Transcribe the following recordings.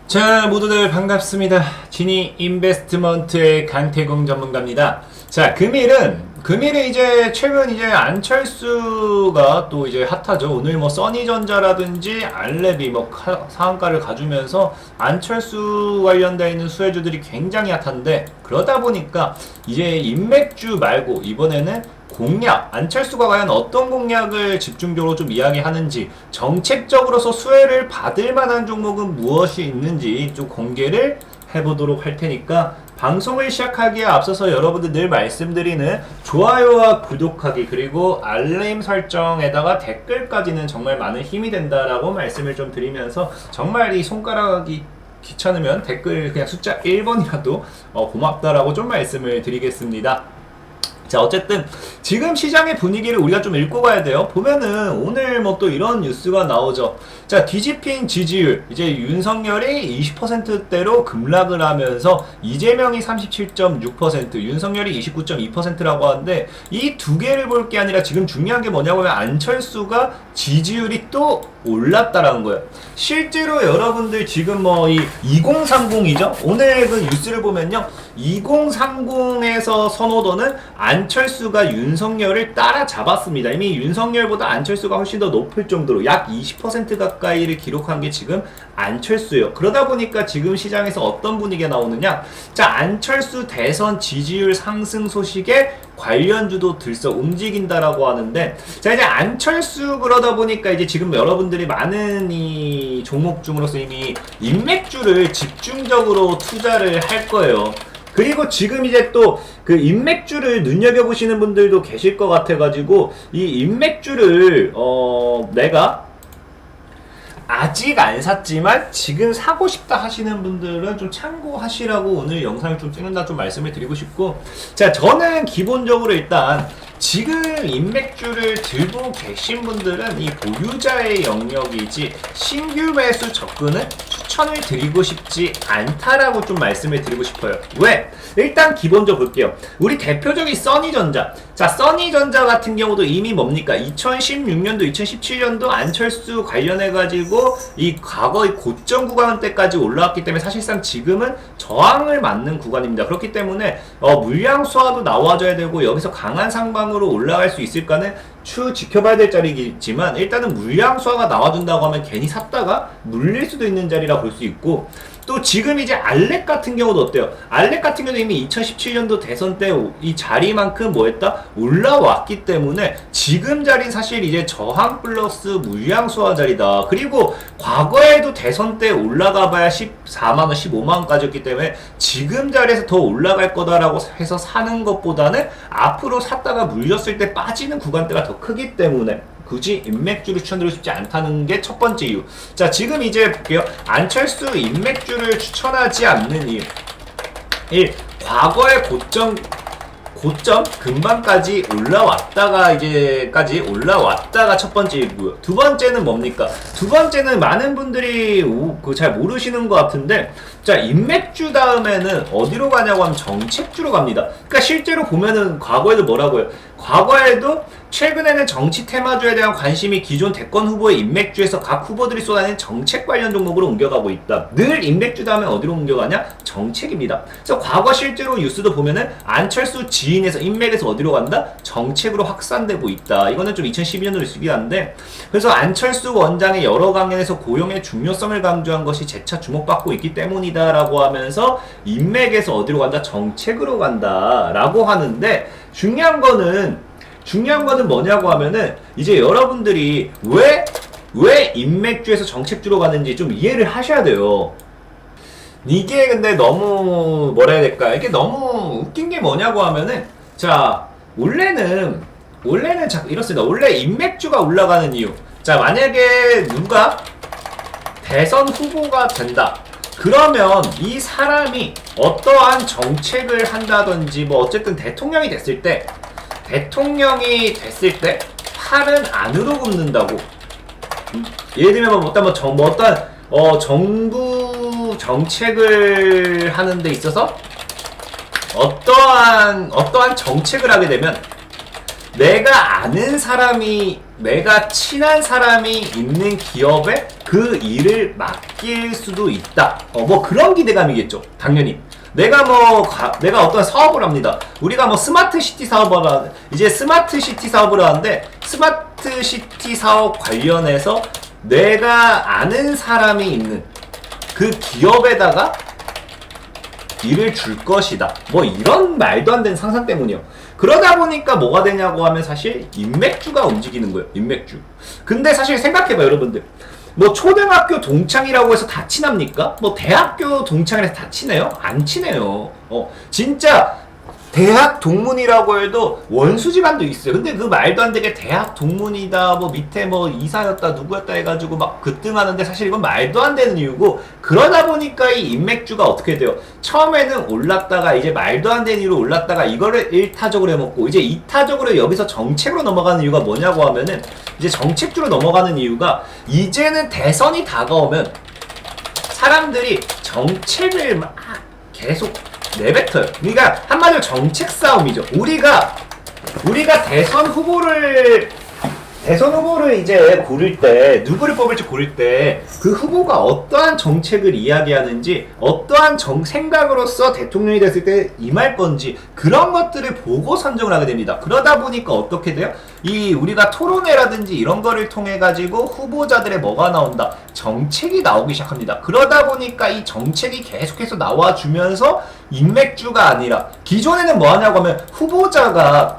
자, 모두들 반갑습니다. 지니 인베스트먼트의 강태공 전문가입니다. 자, 금일은 이제 최근 이제 안철수가 또 이제 핫하죠. 오늘 뭐 써니전자라든지 알레비 뭐 상한가를 가주면서 안철수 관련되어 있는 수혜주들이 굉장히 핫한데, 그러다 보니까 이제 인맥주 말고 이번에는 공약, 안철수가 과연 어떤 공약을 집중적으로 좀 이야기하는지, 정책적으로서 수혜를 받을 만한 종목은 무엇이 있는지 좀 공개를 해보도록 할 테니까, 방송을 시작하기에 앞서서 여러분들 늘 말씀드리는 좋아요와 구독하기, 그리고 알림 설정에다가 댓글까지는 정말 많은 힘이 된다라고 말씀을 좀 드리면서, 정말 이 손가락이 귀찮으면 댓글 그냥 숫자 1번이라도 고맙다라고 좀 말씀을 드리겠습니다. 자, 어쨌든 지금 시장의 분위기를 우리가 좀 읽고 가야 돼요. 보면은 오늘 뭐 또 이런 뉴스가 나오죠. 자, 뒤집힌 지지율, 이제 윤석열이 20%대로 급락을 하면서 이재명이 37.6%, 윤석열이 29.2%라고 하는데, 이 두 개를 볼 게 아니라 지금 중요한 게 뭐냐고 하면 안철수가 지지율이 또 올랐다라는 거예요. 실제로 여러분들 지금 뭐 이 2030이죠? 오늘 그 뉴스를 보면요, 2030에서 선호도는 안철수가 윤석열을 따라잡았습니다. 이미 윤석열보다 안철수가 훨씬 더 높을 정도로 약 20% 가까이를 기록한 게 지금 안철수예요. 그러다 보니까 지금 시장에서 어떤 분위기가 나오느냐, 자, 안철수 대선 지지율 상승 소식에 관련주도 들썩 움직인다라고 하는데, 자, 이제 안철수 그러다 보니까 이제 지금 여러분들이 많은 이 종목 중으로서 이미 인맥주를 집중적으로 투자를 할 거예요. 그리고 지금 이제 또 그 인맥주를 눈여겨보시는 분들도 계실 것 같아가지고, 이 인맥주를 내가 아직 안 샀지만 지금 사고 싶다 하시는 분들은 좀 참고하시라고 오늘 영상을 좀 찍는다 좀 말씀을 드리고 싶고, 자, 저는 기본적으로 일단 지금 인맥주를 들고 계신 분들은 이 보유자의 영역이지 신규 매수 접근은 추천을 드리고 싶지 않다라고 좀 말씀을 드리고 싶어요. 왜? 일단 기본적으로 볼게요. 우리 대표적인 써니전자, 자, 써니전자 같은 경우도 이미 뭡니까? 2016년도 2017년도 안철수 관련해가지고 이 과거의 고점 구간대까지 올라왔기 때문에 사실상 지금은 저항을 맞는 구간입니다. 그렇기 때문에 물량 수화도 나와줘야 되고, 여기서 강한 상방으로 올라갈 수 있을까는 추후 지켜봐야 될 자리이지만, 일단은 물량 수화가 나와준다고 하면 괜히 샀다가 물릴 수도 있는 자리라 볼 수 있고, 또 지금 이제 알렉 같은 경우도 어때요? 알렉 같은 경우도 이미 2017년도 대선 때 이 자리만큼 뭐했다? 올라왔기 때문에 지금 자리는 사실 이제 저항 플러스 물량 수화 자리다. 그리고 과거에도 대선 때 올라가 봐야 14만원, 15만원까지였기 때문에 지금 자리에서 더 올라갈 거다라고 해서 사는 것보다는 앞으로 샀다가 물렸을 때 빠지는 구간대가 더 크기 때문에 굳이 인맥주를 추천드리고 싶지 않다는 게 첫 번째 이유. 자, 지금 이제 볼게요. 안철수 인맥주를 추천하지 않는 이유. 1. 과거의 고점 근방까지 올라왔다가 이제까지 올라왔다가 첫 번째이고요. 두 번째는 뭡니까? 두 번째는 많은 분들이 잘 모르시는 것 같은데, 자, 인맥주 다음에는 어디로 가냐고 하면 정책주로 갑니다. 그러니까 실제로 보면은 과거에도 뭐라고요? 과거에도 최근에는 정치 테마주에 대한 관심이 기존 대권 후보의 인맥주에서 각 후보들이 쏟아낸 정책 관련 종목으로 옮겨가고 있다. 늘 인맥주 다음에 어디로 옮겨가냐? 정책입니다. 그래서 과거 실제로 뉴스도 보면은 안철수 지인에서 인맥에서 어디로 간다? 정책으로 확산되고 있다. 이거는 좀 2012년도 뉴스이긴 한데, 그래서 안철수 원장의 여러 강연에서 고용의 중요성을 강조한 것이 재차 주목받고 있기 때문이다 라고 하면서 인맥에서 어디로 간다? 정책으로 간다 라고 하는데, 중요한 거는 뭐냐고 하면은, 이제 여러분들이 왜 인맥주에서 정책주로 가는지 좀 이해를 하셔야 돼요. 이게 근데 너무 뭐라 해야 될까? 이게 너무 웃긴 게 뭐냐고 하면은, 자, 원래는 이렇습니다. 원래 인맥주가 올라가는 이유. 자, 만약에 누가 대선 후보가 된다. 그러면 이 사람이 어떠한 정책을 한다든지 뭐 어쨌든 대통령이 됐을 때 팔은 안으로 굽는다고. 예를 들면 어떤 정부 정책을 하는 데 있어서 어떠한 정책을 하게 되면 내가 아는 사람이, 내가 친한 사람이 있는 기업에 그 일을 맡길 수도 있다. 뭐 그런 기대감이겠죠. 당연히. 내가 어떤 사업을 합니다. 우리가 뭐 스마트 시티 사업을 하는데, 이제 스마트 시티 사업을 하는데, 스마트 시티 사업 관련해서 내가 아는 사람이 있는 그 기업에다가 일을 줄 것이다. 뭐 이런 말도 안 되는 상상 때문이요. 그러다 보니까 뭐가 되냐고 하면 사실 인맥주가 움직이는 거예요. 인맥주. 근데 사실 생각해봐요, 여러분들. 뭐 초등학교 동창이라고 해서 다 친합니까? 뭐 대학교 동창이라서 다 친해요? 안 친해요. 진짜 대학 동문이라고 해도 원수 집안도 있어요. 근데 그 말도 안 되게 대학 동문이다, 뭐 밑에 뭐 이사였다, 누구였다 해가지고 막 급등하는데 사실 이건 말도 안 되는 이유고, 그러다 보니까 이 인맥주가 어떻게 돼요? 처음에는 올랐다가 이제 말도 안 되는 이유로 올랐다가 이거를 1타적으로 해먹고 이제 2타적으로 여기서 정책으로 넘어가는 이유가 뭐냐고 하면은, 이제 정책주로 넘어가는 이유가 이제는 대선이 다가오면 사람들이 정책을 막 계속 내뱉어요. 그러니까 한마디로 정책 싸움이죠. 우리가 대선 후보를 이제 고를 때, 누구를 뽑을지 고를 때 그 후보가 어떠한 정책을 이야기하는지, 어떠한 생각으로서 대통령이 됐을 때 임할 건지, 그런 것들을 보고 선정을 하게 됩니다. 그러다 보니까 어떻게 돼요? 우리가 토론회라든지 이런 거를 통해 가지고 후보자들의 뭐가 나온다? 정책이 나오기 시작합니다. 그러다 보니까 이 정책이 계속해서 나와주면서 인맥주가 아니라, 기존에는 뭐 하냐고 하면 후보자가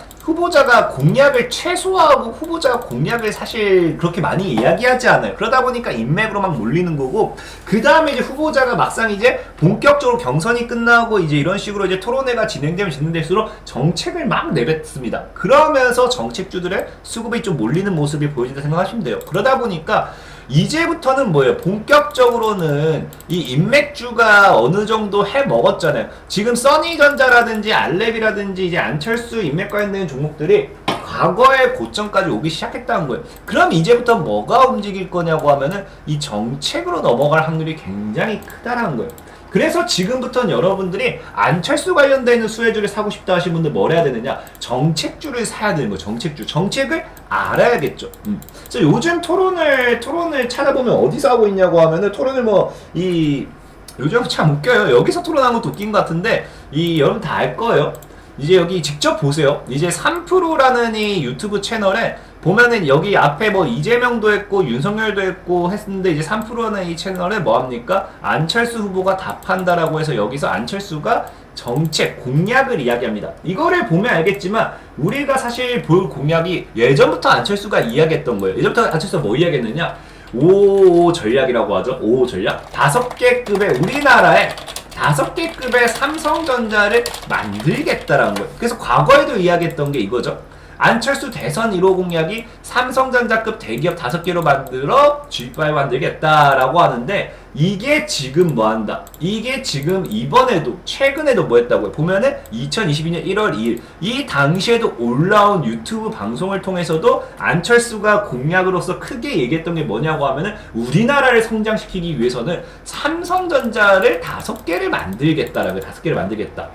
공약을 최소화하고, 후보자가 공약을 사실 그렇게 많이 이야기하지 않아요. 그러다 보니까 인맥으로 막 몰리는 거고, 그 다음에 이제 후보자가 막상 이제 본격적으로 경선이 끝나고 이제 이런 식으로 이제 토론회가 진행될수록 정책을 막 내뱉습니다. 그러면서 정책주들의 수급이 좀 몰리는 모습이 보여진다 생각하시면 돼요. 그러다 보니까 이제부터는 뭐예요? 본격적으로는 이 인맥주가 어느 정도 해 먹었잖아요. 지금 써니전자라든지 알랩이라든지 이제 안철수 인맥 관련된 종목들이 과거의 고점까지 오기 시작했다는 거예요. 그럼 이제부터 뭐가 움직일 거냐고 하면은 이 정책으로 넘어갈 확률이 굉장히 크다라는 거예요. 그래서 지금부터는 여러분들이 안철수 관련되는 수혜주를 사고 싶다 하시는 분들 뭘 해야 되느냐? 정책주를 사야 되는 거예요. 정책을 알아야겠죠. 그래서 요즘 토론을 찾아보면 어디서 하고 있냐고 하면은, 토론을 요즘 참 웃겨요. 여기서 토론한 것도 웃긴 것 같은데, 여러분 다 알 거예요. 이제 여기 직접 보세요. 이제 3프로라는 이 유튜브 채널에 보면은 여기 앞에 뭐 이재명도 했고 윤석열도 했고 했는데, 이제 3프로는 이 채널에 뭐 합니까? 안철수 후보가 답한다라고 해서 여기서 안철수가 정책, 공약을 이야기합니다. 이거를 보면 알겠지만 우리가 사실 볼 공약이 예전부터 안철수가 이야기했던 거예요. 예전부터 안철수가 뭐 이야기했느냐? 5 전략이라고 하죠. 5 전략. 5개 급의, 우리나라에 5개 급의 삼성전자를 만들겠다라는 거예요. 그래서 과거에도 이야기했던 게 이거죠. 안철수 대선 1호 공약이 삼성전자급 대기업 5개로 만들어 G5 만들겠다라고 하는데, 이게 지금 뭐 한다? 이게 지금 이번에도, 최근에도 뭐 했다고요? 보면은 2022년 1월 2일 이 당시에도 올라온 유튜브 방송을 통해서도 안철수가 공약으로서 크게 얘기했던 게 뭐냐고 하면은, 우리나라를 성장시키기 위해서는 삼성전자를 5개를 만들겠다라고요. 5개를 만들겠다.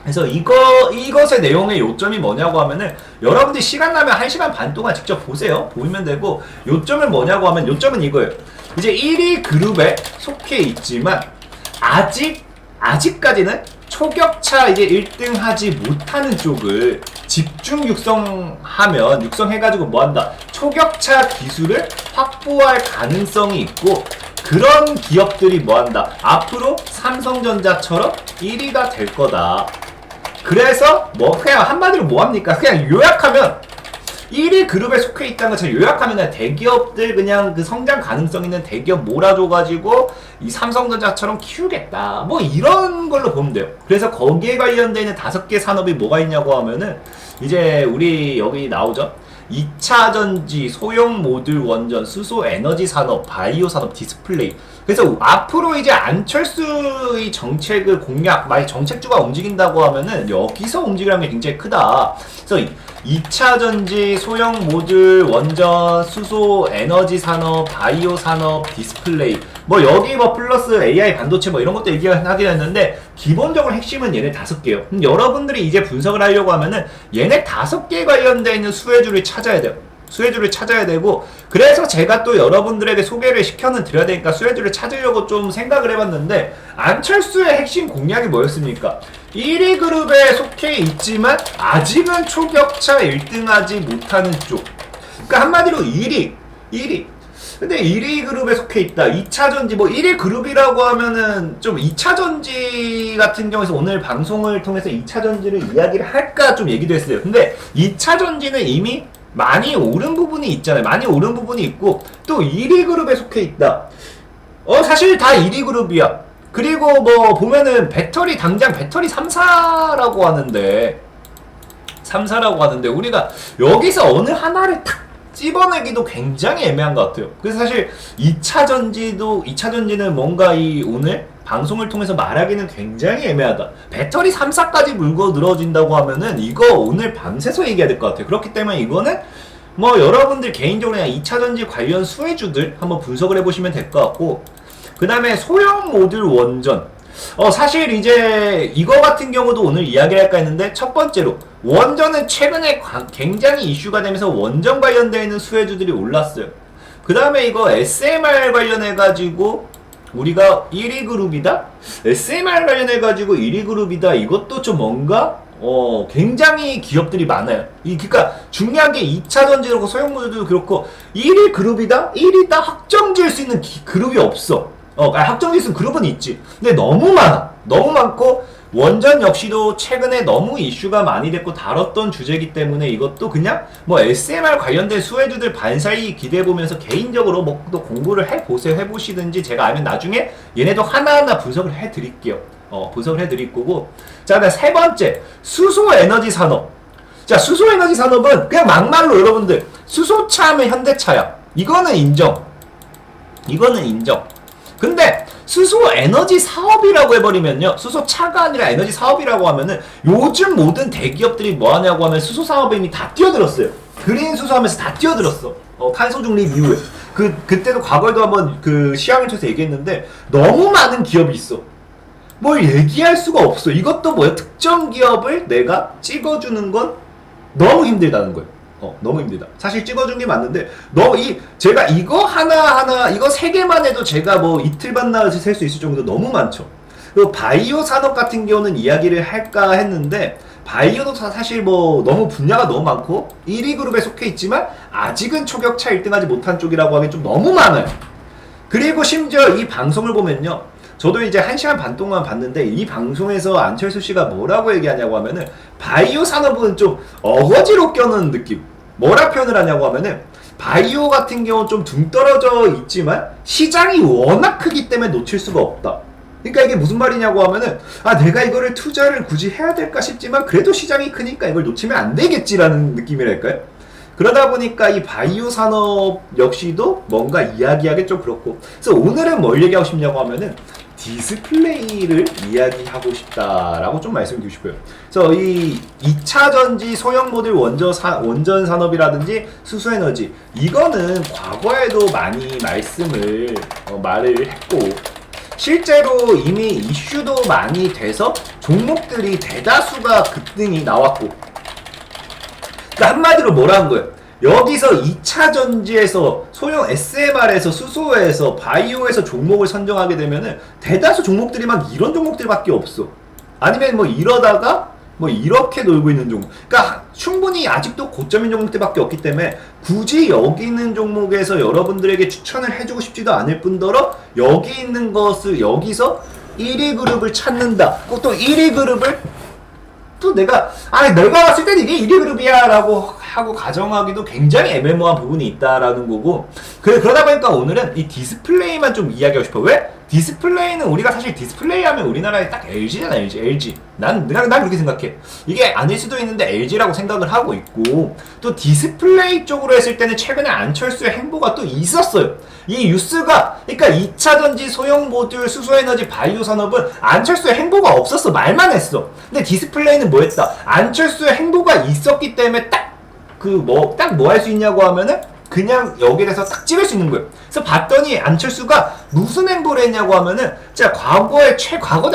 그래서 이것의 내용의 요점이 뭐냐고 하면은, 여러분들이 시간 나면 1시간 반 동안 직접 보세요. 보면 되고, 요점은 뭐냐고 하면, 요점은 이거예요. 이제 1위 그룹에 속해 있지만 아직까지는 초격차 이제 1등 하지 못하는 쪽을 집중 육성해가지고 뭐 한다? 초격차 기술을 확보할 가능성이 있고, 그런 기업들이 뭐 한다? 앞으로 삼성전자처럼 1위가 될 거다. 그래서 뭐 그냥 한마디로 뭐 합니까? 그냥 요약하면 1위 그룹에 속해 있다는 것처럼 요약하면, 대기업들 그냥 그 성장 가능성 있는 대기업 몰아줘가지고 이 삼성전자처럼 키우겠다, 뭐 이런 걸로 보면 돼요. 그래서 거기에 관련되어 있는 5개 산업이 뭐가 있냐고 하면은, 이제 우리 여기 나오죠. 2차 전지, 소형 모듈 원전, 수소 에너지 산업, 바이오 산업, 디스플레이. 그래서 앞으로 이제 안철수의 정책을 만약 정책주가 움직인다고 하면은 여기서 움직이라는 게 굉장히 크다. 그래서 2차 전지, 소형 모듈 원전, 수소 에너지 산업, 바이오 산업, 디스플레이. 뭐 여기 뭐 플러스 AI 반도체 뭐 이런 것도 얘기하긴 했는데 기본적으로 핵심은 얘네 5개요. 여러분들이 이제 분석을 하려고 하면은 얘네 5개 관련되어 있는 수혜주를 찾아야 돼요. 수혜주를 찾아야 되고, 그래서 제가 또 여러분들에게 소개를 시켜는 드려야 되니까 수혜주를 찾으려고 좀 생각을 해봤는데, 안철수의 핵심 공략이 뭐였습니까? 1위 그룹에 속해 있지만 아직은 초격차 1등하지 못하는 쪽. 그러니까 한마디로 1위. 근데 1위 그룹에 속해 있다. 2차전지, 뭐 1위 그룹이라고 하면은 좀 2차전지 같은 경우에서 오늘 방송을 통해서 2차전지를 이야기를 할까 좀 얘기도 했어요. 근데 2차전지는 이미 많이 오른 부분이 있잖아요. 많이 오른 부분이 있고, 또 1위 그룹에 속해 있다. 사실 다 1위 그룹이야. 그리고 뭐 보면은 당장 배터리 3사라고 하는데 우리가 여기서 어느 하나를 탁 찝어내기도 굉장히 애매한 것 같아요. 그래서 사실 2차전지는 뭔가 오늘 방송을 통해서 말하기는 굉장히 애매하다. 배터리 3사까지 물고 늘어진다고 하면은 이거 오늘 밤새서 얘기해야 될 것 같아요. 그렇기 때문에 이거는 뭐 여러분들 개인적으로 그냥 2차전지 관련 수혜주들 한번 분석을 해보시면 될 것 같고, 그 다음에 소형 모듈 원전. 사실 이제 이거 같은 경우도 오늘 이야기를 할까 했는데, 첫 번째로 원전은 최근에 굉장히 이슈가 되면서 원전 관련되어 있는 수혜주들이 올랐어요. 그 다음에 이거 SMR 관련해가지고 우리가 1위 그룹이다? SMR 관련해가지고 1위 그룹이다. 이것도 좀 뭔가 굉장히 기업들이 많아요. 그러니까 중요한 게 2차전지도 그렇고 소형모듈도 그렇고 1위 그룹이다? 1위다? 확정 지을 수 있는 그룹이 없어. 확정 지을 수 있는 그룹은 있지. 근데 너무 많아. 너무 많고, 원전 역시도 최근에 너무 이슈가 많이 됐고 다뤘던 주제이기 때문에 이것도 그냥 뭐 SMR 관련된 수혜주들 반사이 기대해보면서 개인적으로 뭐 또 공부를 해보시든지, 제가 알면 나중에 얘네도 하나하나 분석을 해드릴게요. 분석을 해드릴 거고. 자, 그다음 세 번째, 수소에너지 산업. 자, 수소에너지 산업은 그냥 막말로 여러분들 수소차 하면 현대차야. 이거는 인정. 근데 수소에너지 사업이라고 해버리면요, 수소차가 아니라 에너지 사업이라고 하면은 요즘 모든 대기업들이 뭐 하냐고 하면 수소 사업에 이미 다 뛰어들었어요. 그린 수소 하면서 다 뛰어들었어. 탄소 중립 이후에. 그때도 과거에도 한번 시황을 쳐서 얘기했는데, 너무 많은 기업이 있어. 뭘 얘기할 수가 없어. 이것도 뭐야? 특정 기업을 내가 찍어주는 건 너무 힘들다는 거예요. 너무 힘들다. 사실 찍어준 게 맞는데, 제가 이거 하나하나, 이거 3개만 해도 제가 뭐 이틀 반나흘 셀 수 있을 정도로 너무 많죠. 그리고 바이오 산업 같은 경우는 이야기를 할까 했는데, 바이오도 사실 뭐 너무 분야가 너무 많고, 1위 그룹에 속해 있지만, 아직은 초격차 1등하지 못한 쪽이라고 하기 좀 너무 많아요. 그리고 심지어 이 방송을 보면요, 저도 이제 1시간 반 동안 봤는데, 이 방송에서 안철수 씨가 뭐라고 얘기하냐고 하면은, 바이오 산업은 좀 어거지로 껴는 느낌. 뭐라 표현을 하냐고 하면은, 바이오 같은 경우는 좀 둥 떨어져 있지만 시장이 워낙 크기 때문에 놓칠 수가 없다. 그러니까 이게 무슨 말이냐고 하면은, 내가 이거를 투자를 굳이 해야 될까 싶지만 그래도 시장이 크니까 이걸 놓치면 안 되겠지라는 느낌이랄까요? 그러다 보니까 이 바이오 산업 역시도 뭔가 이야기하기 좀 그렇고, 그래서 오늘은 뭘 얘기하고 싶냐고 하면은 디스플레이를 이야기하고 싶다라고 좀 말씀드리고 싶어요. 그래서 이 2차전지 소형 모듈 원전 산업이라든지 수소에너지, 이거는 과거에도 많이 말을 했고, 실제로 이미 이슈도 많이 돼서 종목들이 대다수가 급등이 나왔고, 그러니까 한마디로 뭐라는 거예요? 여기서 2차 전지에서 소형 SMR에서 수소에서 바이오에서 종목을 선정하게 되면은 대다수 종목들이 막 이런 종목들밖에 없어. 아니면 뭐 이러다가 뭐 이렇게 놀고 있는 종목. 그러니까 충분히 아직도 고점인 종목들밖에 없기 때문에 굳이 여기 있는 종목에서 여러분들에게 추천을 해주고 싶지도 않을 뿐더러, 여기 있는 것을 여기서 1위 그룹을 찾는다. 또 1위 그룹을 또 내가 봤을 땐 이게 1위 그룹이야 라고 하고 가정하기도 굉장히 애매모호한 부분이 있다라는 거고, 그러다 보니까 오늘은 이 디스플레이만 좀 이야기하고 싶어. 왜? 디스플레이는 우리가 사실 디스플레이 하면 우리나라에 딱 LG잖아. LG. 난 그렇게 생각해. 이게 아닐 수도 있는데 LG라고 생각을 하고 있고, 또 디스플레이 쪽으로 했을 때는 최근에 안철수의 행보가 또 있었어요. 이 뉴스가, 그러니까 2차전지 소형 모듈 수소에너지 바이오 산업은 안철수의 행보가 없었어. 말만 했어. 근데 디스플레이는 뭐 했다? 안철수의 행보가 있었기 때문에 딱 뭐 할 수 있냐고 하면은 그냥 여기에 대해서 딱 찍을 수 있는 거예요. 그래서 봤더니 안철수가 무슨 행보를 했냐고 하면은 진짜 과거대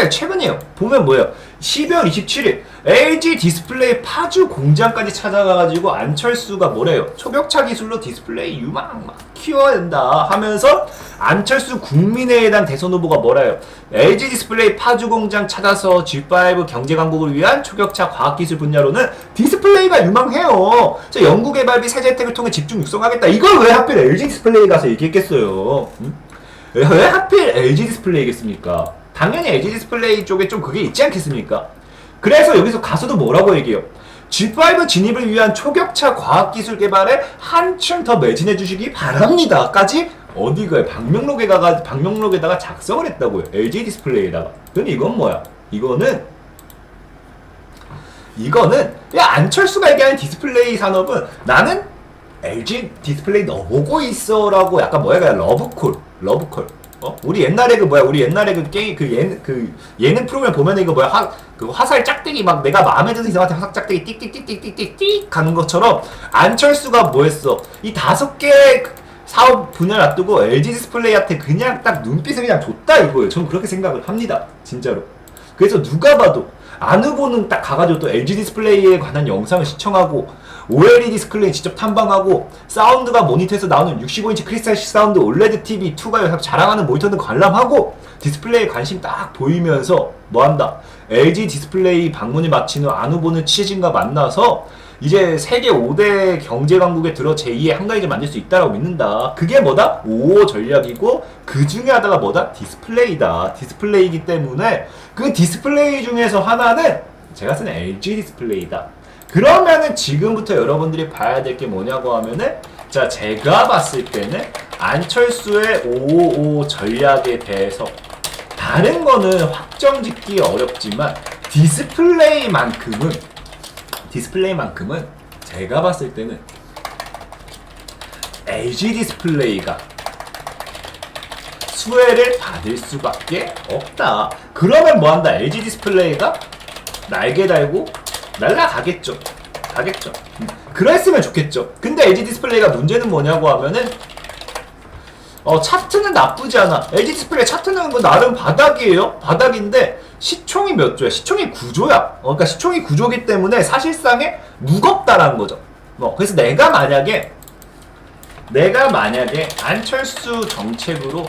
최근이에요. 보면 뭐예요? 12월 27일 LG 디스플레이 파주 공장까지 찾아가가지고 안철수가 뭐래요? 초격차 기술로 디스플레이 유망 막 키워야 된다 하면서 안철수 국민의당 대선 후보가 뭐래요? LG 디스플레이 파주 공장 찾아서 G5 경제 강국을 위한 초격차 과학기술 분야로는 디스플레이가 유망해요. 연구개발비 세제혜택을 통해 집중 육성하겠다. 이걸 왜 하필 LG 디스플레이 가서 얘기했겠어요? 응? 왜 하필 LG 디스플레이겠습니까? 당연히 LG 디스플레이 쪽에 좀 그게 있지 않겠습니까? 그래서 여기서 가서도 뭐라고 얘기해요? G5 진입을 위한 초격차 과학기술 개발에 한층 더 매진해 주시기 바랍니다. 까지 어디가요? 방명록에다가 작성을 했다고요. LG 디스플레이에다가. 근데 이건 뭐야? 이거는 야 안철수가 얘기하는 디스플레이 산업은 나는 LG 디스플레이 너 보고 있어라고 약간 러브콜. 우리 옛날에 우리 옛날에 게임 예능 프로그램 보면 이거 화살 짝대기 막 내가 마음에 드는 이상한테 화살 짝대기 띡띡띡띡띡띡 가는 것처럼 안철수가 뭐 했어? 이 5개 사업 분야를 놔두고 LG 디스플레이한테 그냥 딱 눈빛을 그냥 줬다 이거예요. 저는 그렇게 생각을 합니다. 진짜로. 그래서 누가 봐도 안 후보는 딱 가가지고 또 LG 디스플레이에 관한 영상을 시청하고 OLED 디스플레이 직접 탐방하고 사운드가 모니터에서 나오는 65인치 크리스탈식 사운드 OLED TV 2가 자랑하는 모니터는 관람하고 디스플레이에 관심 딱 보이면서 뭐한다? LG 디스플레이 방문을 마친 후 안 후보는 취재진과 만나서 이제 세계 5대 경제 강국에 들어 제2의 한가위를 만들 수 있다라고 믿는다. 그게 뭐다? 5호 전략이고 그 중에 하나가 뭐다? 디스플레이다. 디스플레이이기 때문에 그 디스플레이 중에서 하나는 제가 쓰는 LG 디스플레이다. 그러면은 지금부터 여러분들이 봐야 될 게 뭐냐고 하면은 자 제가 봤을 때는 안철수의 555 전략에 대해서 다른 거는 확정 짓기 어렵지만 디스플레이만큼은 제가 봤을 때는 LG 디스플레이가 수혜를 받을 수밖에 없다. 그러면 뭐한다? LG 디스플레이가 날개 달고 날라가겠죠. 그랬으면 좋겠죠. 근데 LG 디스플레이가 문제는 뭐냐고 하면은 차트는 나쁘지 않아. LG 디스플레이 차트는 뭐 나름 바닥이에요. 바닥인데 시총이 몇 조야? 시총이 9조야. 그러니까 시총이 9조기 때문에 사실상에 무겁다라는 거죠. 그래서 내가 만약에 안철수 정책으로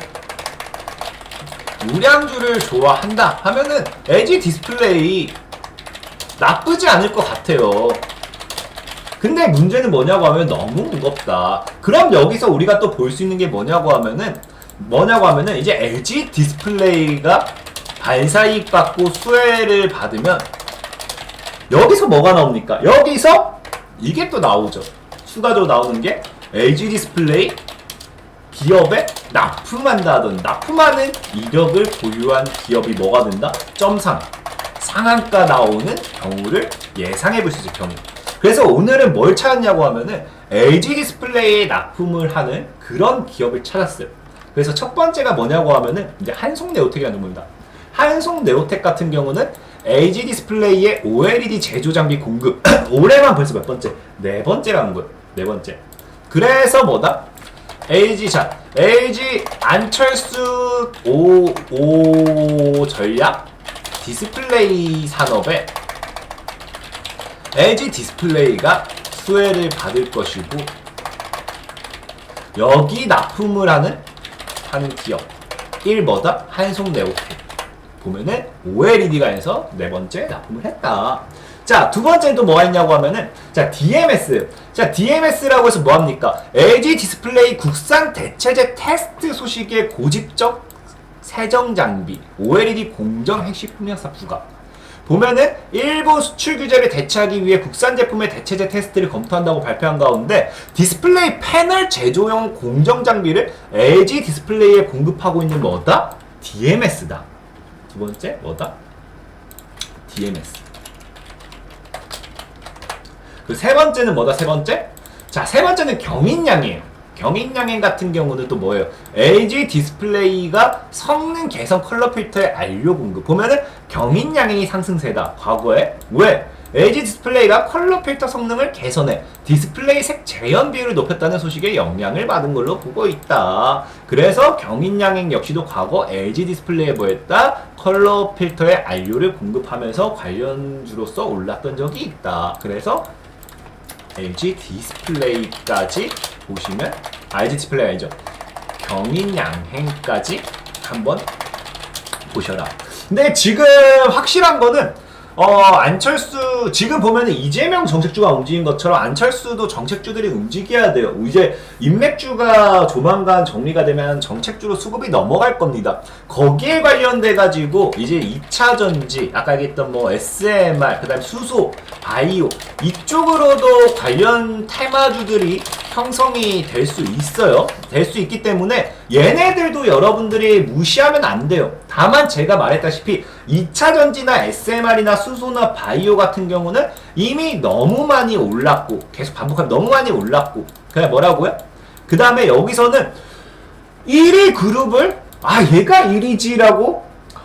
우량주를 좋아한다 하면은 LG 디스플레이 나쁘지 않을 것 같아요. 근데 문제는 뭐냐고 하면 너무 무겁다. 그럼 여기서 우리가 또 볼 수 있는 게 뭐냐고 하면은 이제 LG 디스플레이가 발사이익 받고 수혜를 받으면 여기서 뭐가 나옵니까? 여기서 이게 또 나오죠. 추가적으로 나오는 게 LG 디스플레이 기업에 납품한다 하던 납품하는 이력을 보유한 기업이 뭐가 된다? 상한가 나오는 경우를 예상해 볼 수 있죠. 경우. 그래서 오늘은 뭘 찾았냐고 하면은 LG 디스플레이에 납품을 하는 그런 기업을 찾았어요. 그래서 첫 번째가 뭐냐고 하면은 이제 한송네오텍이라는 겁니다. 한송네오텍 같은 경우는 LG 디스플레이의 OLED 제조 장비 공급 올해만 벌써 몇 번째? 4번째라는 거예요. 4번째. 그래서 뭐다? LG 안철수 5 전략 디스플레이 산업에 LG 디스플레이가 수혜를 받을 것이고 여기 납품을 하는 기업 1 뭐다? 한송네오텍 보면은 OLED가 해서 4번째 납품을 했다. 자, 두 번째는 또 뭐가 있냐고 하면은 자, DMS. 자, DMS라고 해서 뭐 합니까? LG 디스플레이 국산 대체제 테스트 소식의 고집적 세정 장비 OLED 공정 핵식품약사 부가. 보면은 일본 수출 규제를 대체하기 위해 국산 제품의 대체제 테스트를 검토한다고 발표한 가운데 디스플레이 패널 제조용 공정 장비를 LG 디스플레이에 공급하고 있는 뭐다? DMS다. 두 번째 뭐다? DMS. 그 세 번째는 뭐다? 세 번째? 자, 세 번째는 경인양이에요. 경인양행 같은 경우는 또 뭐예요? LG 디스플레이가 성능 개선 컬러 필터의 안료 공급. 보면은 경인양행이 상승세다. 과거에. 왜? LG 디스플레이가 컬러 필터 성능을 개선해 디스플레이 색 재현 비율을 높였다는 소식에 영향을 받은 걸로 보고 있다. 그래서 경인양행 역시도 과거 LG 디스플레이에 보였다 컬러 필터의 안료를 공급하면서 관련주로서 올랐던 적이 있다. 그래서 LG 디스플레이까지 보시면 LG 디스플레이 아니죠. 경인양행까지 한번 보셔라. 근데 지금 확실한 거는 안철수 지금 보면은 이재명 정책주가 움직인 것처럼 안철수도 정책주들이 움직여야 돼요. 이제 인맥주가 조만간 정리가 되면 정책주로 수급이 넘어갈 겁니다. 거기에 관련돼 가지고 이제 2차 전지 아까 얘기했던 뭐 SMR 그다음 수소 바이오 이쪽으로도 관련 테마주들이 형성이 될 수 있어요. 될 수 있기 때문에 얘네들도 여러분들이 무시하면 안 돼요. 다만 제가 말했다시피 2차 전지나 SMR이나 수소나 바이오 같은 경우는 이미 너무 많이 올랐고 계속 반복하면 너무 많이 올랐고 그냥 뭐라고요? 그 다음에 여기서는 1위 그룹을 얘가 1위지라고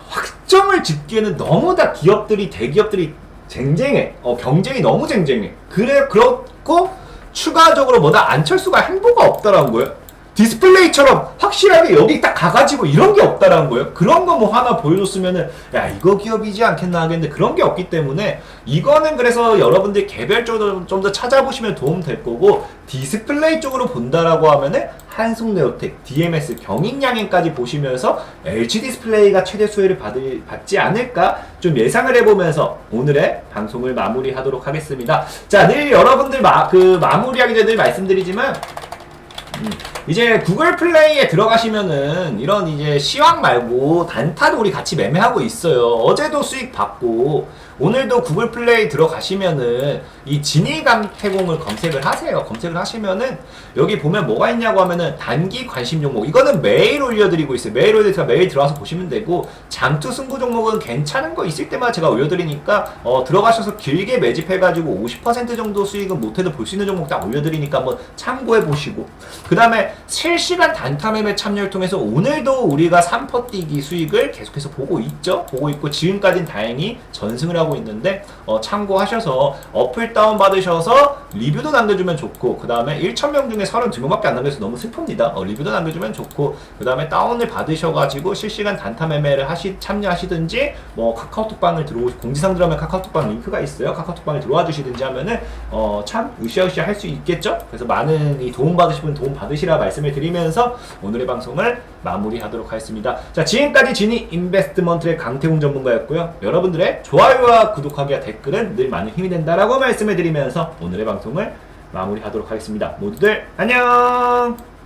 확정을 짓기에는 너무 다 대기업들이 쟁쟁해. 경쟁이 너무 쟁쟁해. 그렇고 추가적으로 뭐다 안철수가 행보가 없다라는 거예요. 디스플레이처럼 확실하게 여기 딱 가가지고 이런 게 없다라는 거예요. 그런 거 뭐 하나 보여줬으면은 야 이거 기업이지 않겠나 하겠는데 그런 게 없기 때문에 이거는 그래서 여러분들 개별적으로 좀 더 찾아보시면 도움 될 거고 디스플레이 쪽으로 본다라고 하면은 한국네오텍, DMS, 경인양행까지 보시면서 LG 디스플레이가 최대 수혜를 받지 않을까 좀 예상을 해보면서 오늘의 방송을 마무리하도록 하겠습니다. 자, 늘 여러분들 마무리하기 전에 늘 말씀드리지만 이제 구글 플레이에 들어가시면은 이런 이제 시황 말고 단타도 우리 같이 매매하고 있어요. 어제도 수익 받고 오늘도 구글 플레이 들어가시면은 이 진이강태공을 검색을 하세요. 검색을 하시면은 여기 보면 뭐가 있냐고 하면은 단기 관심 종목 이거는 매일 올려드리고 있어요. 매일 올려드리니까 매일 들어와서 보시면 되고 장투 승부 종목은 괜찮은 거 있을 때마다 제가 올려드리니까 들어가셔서 길게 매집해가지고 50% 정도 수익은 못해도 볼 수 있는 종목 딱 올려드리니까 한번 참고해 보시고 그 다음에 실시간 단타 매매 참여를 통해서 오늘도 우리가 3% 뛰기 수익을 계속해서 보고 있죠. 보고 있고 지금까지는 다행히 전승을 하고 있는데 참고하셔서 어플 다운 받으셔서 리뷰도 남겨주면 좋고 그 다음에 1,000명 중에 32명밖에 안 남겨서 너무 슬픕니다. 리뷰도 남겨주면 좋고 그 다음에 다운을 받으셔가지고 실시간 단타 매매를 참여하시든지 뭐 카카오톡방을 공지사항 들어가면 카카오톡방 링크가 있어요. 카카오톡방에 들어와 주시든지 하면은 참 으쌰으쌰 할 수 있겠죠. 그래서 많은 이 도움 받으실 분 도움 받으시라 말씀을 드리면서 오늘의 방송을 마무리하도록 하겠습니다. 자, 지금까지 지니 인베스트먼트의 강태웅 전문가였고요. 여러분들의 좋아요와 구독하기와 댓글은 늘 많은 힘이 된다라고 말씀을 드리면서 오늘의 방송을 마무리하도록 하겠습니다. 모두들 안녕.